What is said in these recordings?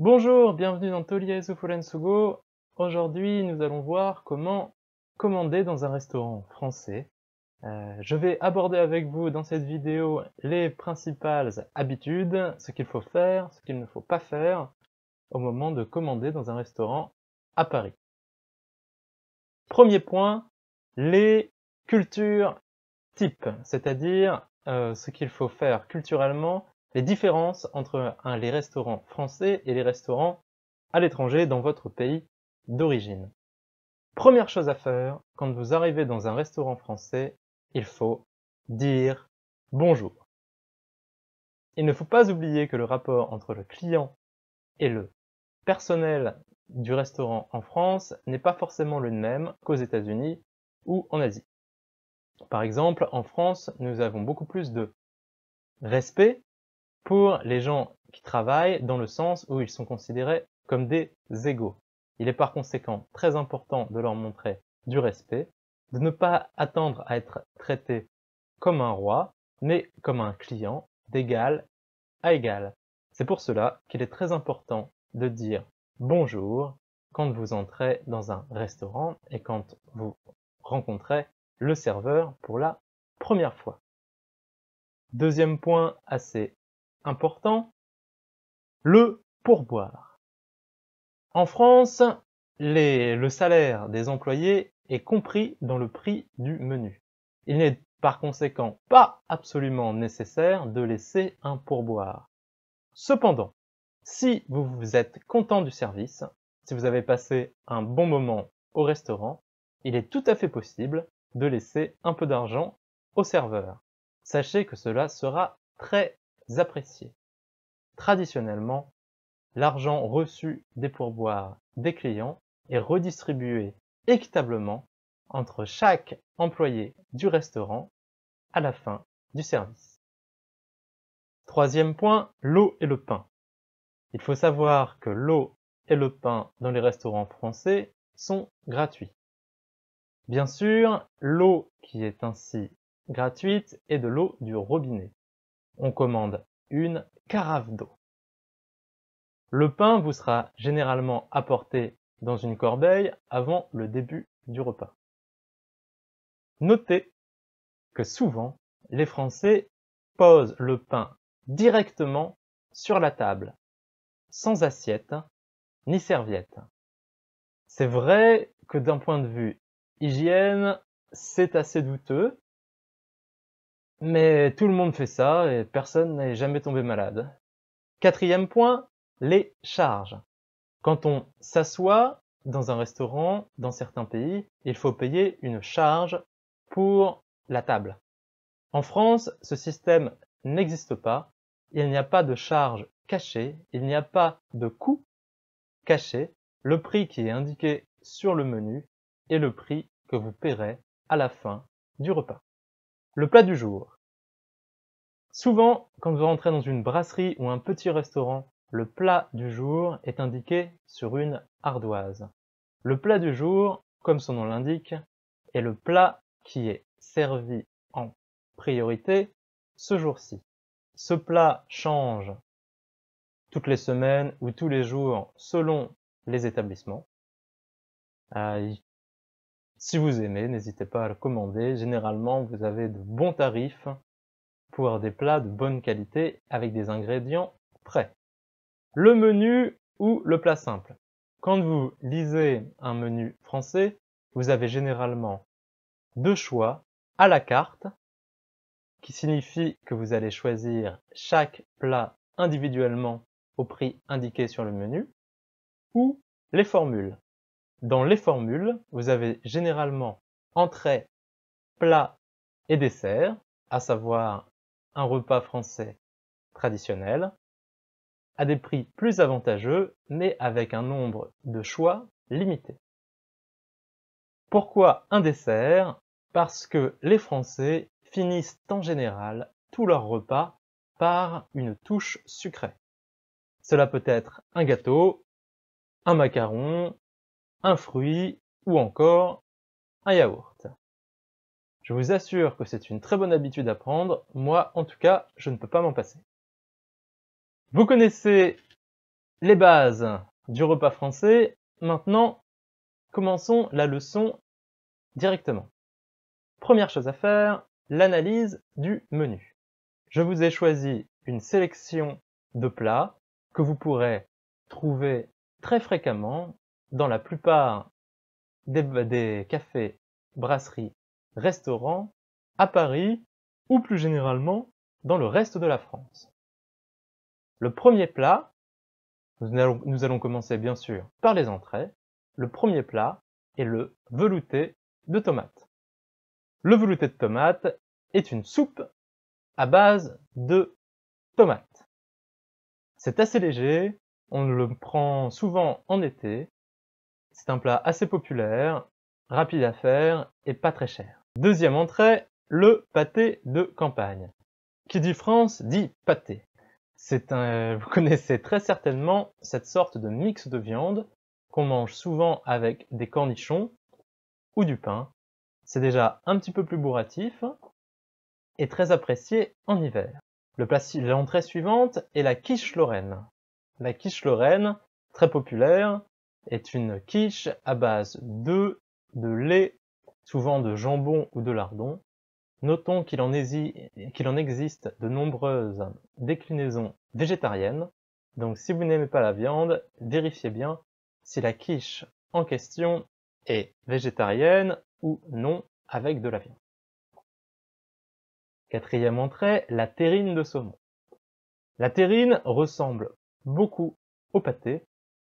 Bonjour, bienvenue dans Toliesu Furensugo. Aujourd'hui, nous allons voir comment commander dans un restaurant français. Je vais aborder avec vous dans cette vidéo les principales habitudes, ce qu'il faut faire, ce qu'il ne faut pas faire au moment de commander dans un restaurant à Paris. Premier point, les cultures types, c'est-à-dire ce qu'il faut faire culturellement, les différences entre les restaurants français et les restaurants à l'étranger dans votre pays d'origine. Première chose à faire, quand vous arrivez dans un restaurant français, il faut dire bonjour. Il ne faut pas oublier que le rapport entre le client et le personnel du restaurant en France n'est pas forcément le même qu'aux États-Unis ou en Asie. Par exemple, en France, nous avons beaucoup plus de respect pour les gens qui travaillent dans le sens où ils sont considérés comme des égaux. Il est par conséquent très important de leur montrer du respect, de ne pas attendre à être traité comme un roi, mais comme un client d'égal à égal. C'est pour cela qu'il est très important de dire bonjour quand vous entrez dans un restaurant et quand vous rencontrez le serveur pour la première fois. Deuxième point assez important, le pourboire. En France, le salaire des employés est compris dans le prix du menu. Il n'est par conséquent pas absolument nécessaire de laisser un pourboire. Cependant, si vous êtes content du service, si vous avez passé un bon moment au restaurant, il est tout à fait possible de laisser un peu d'argent au serveur. Sachez que cela sera très apprécié. Traditionnellement, l'argent reçu des pourboires des clients est redistribué équitablement entre chaque employé du restaurant à la fin du service. Troisième point, l'eau et le pain. Il faut savoir que l'eau et le pain dans les restaurants français sont gratuits. Bien sûr, l'eau qui est ainsi gratuite est de l'eau du robinet. On commande une carafe d'eau. Le pain vous sera généralement apporté dans une corbeille avant le début du repas. Notez que souvent, les Français posent le pain directement sur la table, sans assiette ni serviette. C'est vrai que d'un point de vue hygiène, c'est assez douteux, mais tout le monde fait ça et personne n'est jamais tombé malade. Quatrième point, les charges. Quand on s'assoit dans un restaurant, dans certains pays, il faut payer une charge pour la table. En France, ce système n'existe pas. Il n'y a pas de charge cachée, il n'y a pas de coût caché. Le prix qui est indiqué sur le menu est le prix que vous paierez à la fin du repas. Le plat du jour. Souvent, quand vous rentrez dans une brasserie ou un petit restaurant, le plat du jour est indiqué sur une ardoise. Le plat du jour, comme son nom l'indique, est le plat qui est servi en priorité ce jour-ci. Ce plat change toutes les semaines ou tous les jours selon les établissements. Si vous aimez, n'hésitez pas à le commander. Généralement, vous avez de bons tarifs pour des plats de bonne qualité avec des ingrédients prêts. Le menu ou le plat simple. Quand vous lisez un menu français, vous avez généralement deux choix à la carte, qui signifie que vous allez choisir chaque plat individuellement au prix indiqué sur le menu, ou les formules. Dans les formules, vous avez généralement entrée, plat et dessert, à savoir un repas français traditionnel, à des prix plus avantageux, mais avec un nombre de choix limité. Pourquoi un dessert? Parce que les Français finissent en général tous leurs repas par une touche sucrée. Cela peut être un gâteau, un macaron, un fruit ou encore un yaourt. Je vous assure que c'est une très bonne habitude à prendre. Moi, en tout cas, je ne peux pas m'en passer. Vous connaissez les bases du repas français. Maintenant, commençons la leçon directement. Première chose à faire, l'analyse du menu. Je vous ai choisi une sélection de plats que vous pourrez trouver très fréquemment dans la plupart des cafés, brasseries, restaurants à Paris ou plus généralement dans le reste de la France. Le premier plat, nous allons commencer bien sûr par les entrées. Le premier plat est le velouté de tomates. Le velouté de tomates est une soupe à base de tomates. C'est assez léger, on le prend souvent en été. C'est un plat assez populaire, rapide à faire et pas très cher. Deuxième entrée, le pâté de campagne. Qui dit France dit pâté. Vous connaissez très certainement cette sorte de mix de viande qu'on mange souvent avec des cornichons ou du pain. C'est déjà un petit peu plus bourratif et très apprécié en hiver. L'entrée suivante est la quiche lorraine. La quiche lorraine, très populaire, est une quiche à base d'œufs, de lait, souvent de jambon ou de lardon. Notons qu'il en existe de nombreuses déclinaisons végétariennes. Donc si vous n'aimez pas la viande, vérifiez bien si la quiche en question est végétarienne ou non avec de la viande. Quatrième entrée, la terrine de saumon. La terrine ressemble beaucoup au pâté,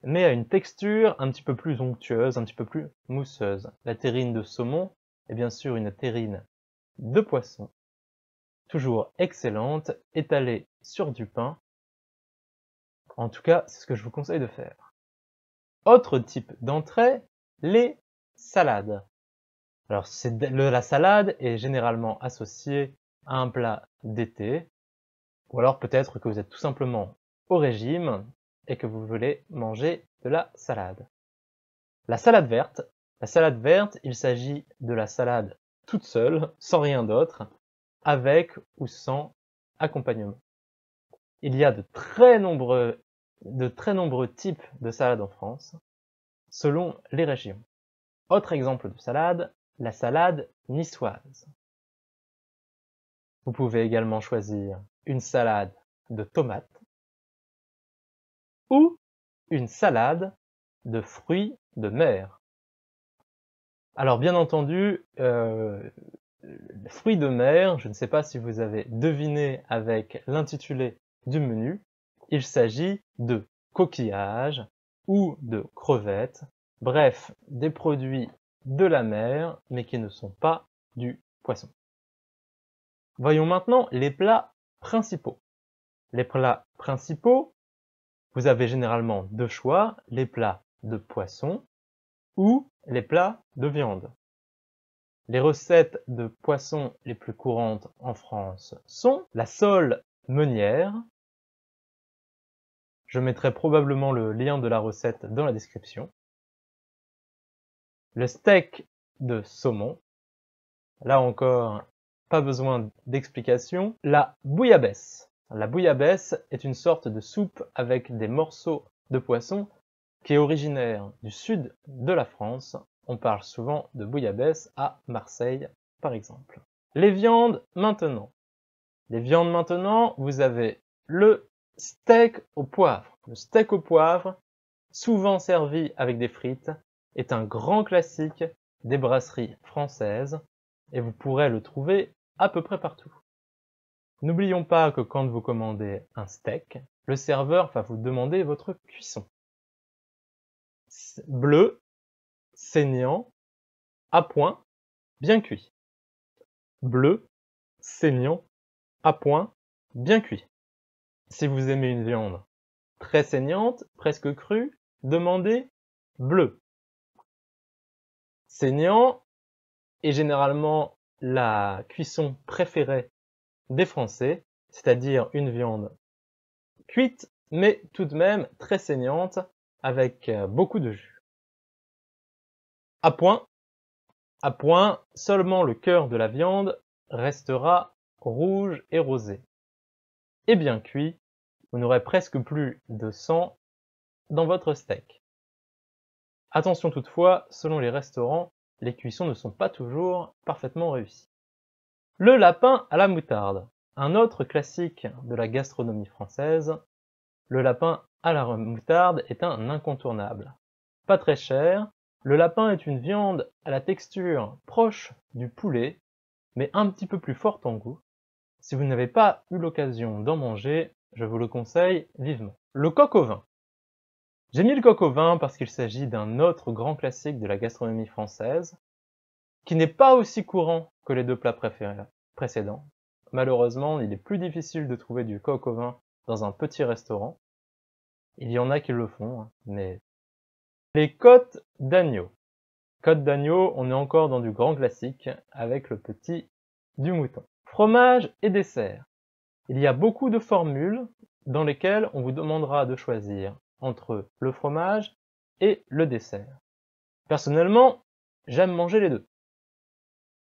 mais a une texture un petit peu plus onctueuse, un petit peu plus mousseuse. La terrine de saumon est bien sûr une terrine de poisson, toujours excellente, étalée sur du pain. En tout cas, c'est ce que je vous conseille de faire. Autre type d'entrée, les salades. Alors, la salade est généralement associée à un plat d'été, ou alors peut-être que vous êtes tout simplement au régime et que vous voulez manger de la salade. La salade verte, il s'agit de la salade toute seule, sans rien d'autre, avec ou sans accompagnement. Il y a de très nombreux types de salades en France, selon les régions. Autre exemple de salade, la salade niçoise. Vous pouvez également choisir une salade de tomates ou une salade de fruits de mer. Alors bien entendu, fruits de mer, je ne sais pas si vous avez deviné avec l'intitulé du menu, il s'agit de coquillages ou de crevettes, bref, des produits de la mer, mais qui ne sont pas du poisson. Voyons maintenant les plats principaux. Les plats principaux, vous avez généralement deux choix, les plats de poisson ou les plats de viande. Les recettes de poisson les plus courantes en France sont la sole meunière. Je mettrai probablement le lien de la recette dans la description. Le steak de saumon. Là encore, pas besoin d'explication. La bouillabaisse. La bouillabaisse est une sorte de soupe avec des morceaux de poisson qui est originaire du sud de la France. On parle souvent de bouillabaisse à Marseille, par exemple. Les viandes maintenant. Les viandes maintenant, vous avez le steak au poivre. Le steak au poivre, souvent servi avec des frites, est un grand classique des brasseries françaises et vous pourrez le trouver à peu près partout. N'oublions pas que quand vous commandez un steak, le serveur va vous demander votre cuisson. Bleu, saignant, à point, bien cuit. Bleu, saignant, à point, bien cuit. Si vous aimez une viande très saignante, presque crue, demandez bleu. Saignant est généralement la cuisson préférée des Français, c'est-à-dire une viande cuite, mais tout de même très saignante, avec beaucoup de jus. À point, seulement le cœur de la viande restera rouge et rosé. Et bien cuit, vous n'aurez presque plus de sang dans votre steak. Attention toutefois, selon les restaurants, les cuissons ne sont pas toujours parfaitement réussies. Le lapin à la moutarde. Un autre classique de la gastronomie française, le lapin à la moutarde est un incontournable. Pas très cher, le lapin est une viande à la texture proche du poulet, mais un petit peu plus forte en goût. Si vous n'avez pas eu l'occasion d'en manger, je vous le conseille vivement. Le coq au vin. J'ai mis le coq au vin parce qu'il s'agit d'un autre grand classique de la gastronomie française, qui n'est pas aussi courant que les deux plats précédents. Malheureusement, il est plus difficile de trouver du coq au vin dans un petit restaurant. Il y en a qui le font, mais... Les côtes d'agneau. Côtes d'agneau, on est encore dans du grand classique avec le petit du mouton. Fromage et dessert. Il y a beaucoup de formules dans lesquelles on vous demandera de choisir entre le fromage et le dessert. Personnellement, j'aime manger les deux.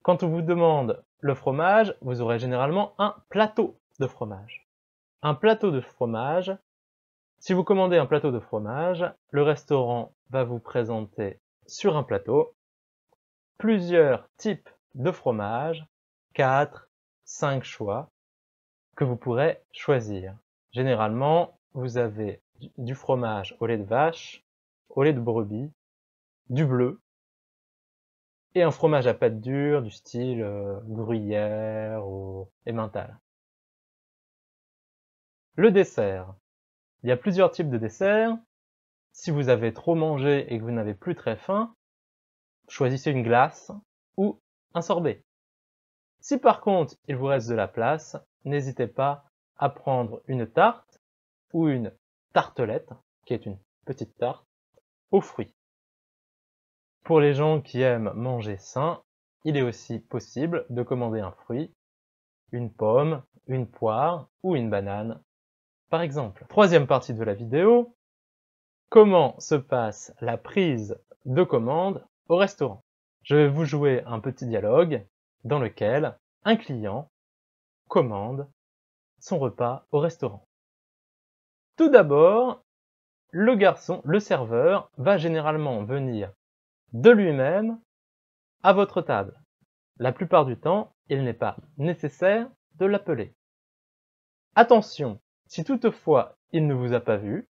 Quand on vous demande le fromage, vous aurez généralement un plateau de fromage. Un plateau de fromage, si vous commandez un plateau de fromage, le restaurant va vous présenter sur un plateau plusieurs types de fromage, 4, 5 choix, que vous pourrez choisir. Généralement, vous avez du fromage au lait de vache, au lait de brebis, du bleu, et un fromage à pâte dure du style gruyère ou emmental. Le dessert. Il y a plusieurs types de desserts. Si vous avez trop mangé et que vous n'avez plus très faim, choisissez une glace ou un sorbet. Si par contre il vous reste de la place, n'hésitez pas à prendre une tarte ou une tartelette, qui est une petite tarte, aux fruits. Pour les gens qui aiment manger sain, il est aussi possible de commander un fruit, une pomme, une poire ou une banane, par exemple. Troisième partie de la vidéo, comment se passe la prise de commande au restaurant. Je vais vous jouer un petit dialogue dans lequel un client commande son repas au restaurant. Tout d'abord, le garçon, le serveur, va généralement venir de lui-même à votre table. La plupart du temps, il n'est pas nécessaire de l'appeler. Attention, si toutefois il ne vous a pas vu,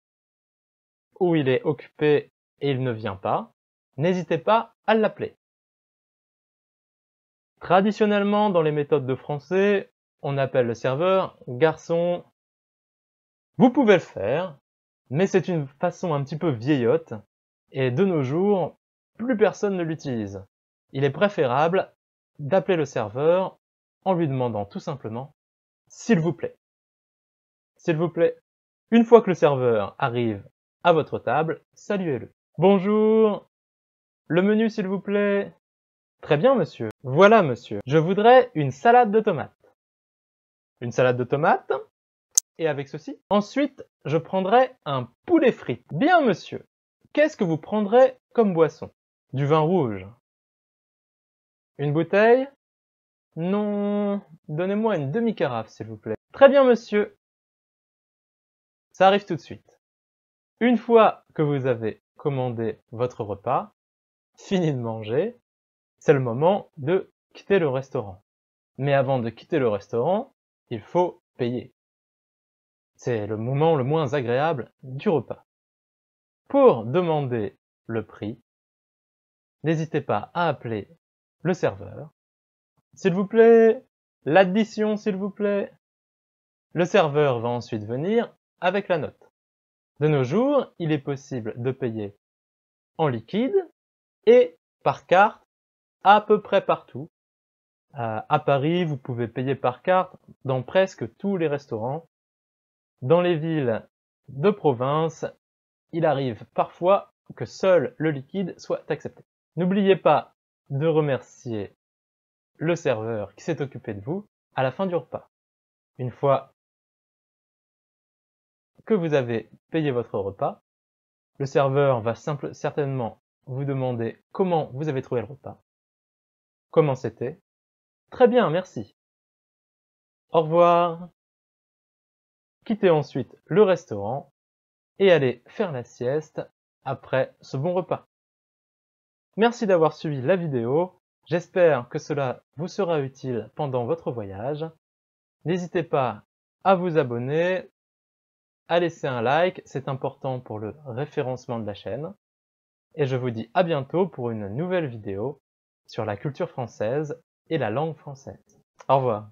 ou il est occupé et il ne vient pas, n'hésitez pas à l'appeler. Traditionnellement, dans les méthodes de français, on appelle le serveur « garçon ». Vous pouvez le faire, mais c'est une façon un petit peu vieillotte, et de nos jours, plus personne ne l'utilise. Il est préférable d'appeler le serveur en lui demandant tout simplement « s'il vous plaît ». S'il vous plaît. Une fois que le serveur arrive à votre table, saluez-le. Bonjour, le menu s'il vous plaît. Très bien monsieur. Voilà monsieur, je voudrais une salade de tomates. Une salade de tomates, et avec ceci. Ensuite, je prendrai un poulet frit. Bien monsieur. Qu'est-ce que vous prendrez comme boisson? Du vin rouge. Une bouteille? Non, donnez-moi une demi-carafe s'il vous plaît. Très bien monsieur. Ça arrive tout de suite. Une fois que vous avez commandé votre repas, fini de manger, c'est le moment de quitter le restaurant. Mais avant de quitter le restaurant, il faut payer. C'est le moment le moins agréable du repas. Pour demander le prix, n'hésitez pas à appeler le serveur. S'il vous plaît, l'addition s'il vous plaît. Le serveur va ensuite venir avec la note. De nos jours, il est possible de payer en liquide et par carte à peu près partout. À Paris, vous pouvez payer par carte dans presque tous les restaurants. Dans les villes de province, il arrive parfois que seul le liquide soit accepté. N'oubliez pas de remercier le serveur qui s'est occupé de vous à la fin du repas. Une fois que vous avez payé votre repas, le serveur va certainement vous demander comment vous avez trouvé le repas. Comment c'était? Très bien, merci. Au revoir. Quittez ensuite le restaurant et aller faire la sieste après ce bon repas. Merci d'avoir suivi la vidéo, j'espère que cela vous sera utile pendant votre voyage. N'hésitez pas à vous abonner, à laisser un like, c'est important pour le référencement de la chaîne. Et je vous dis à bientôt pour une nouvelle vidéo sur la culture française et la langue française. Au revoir.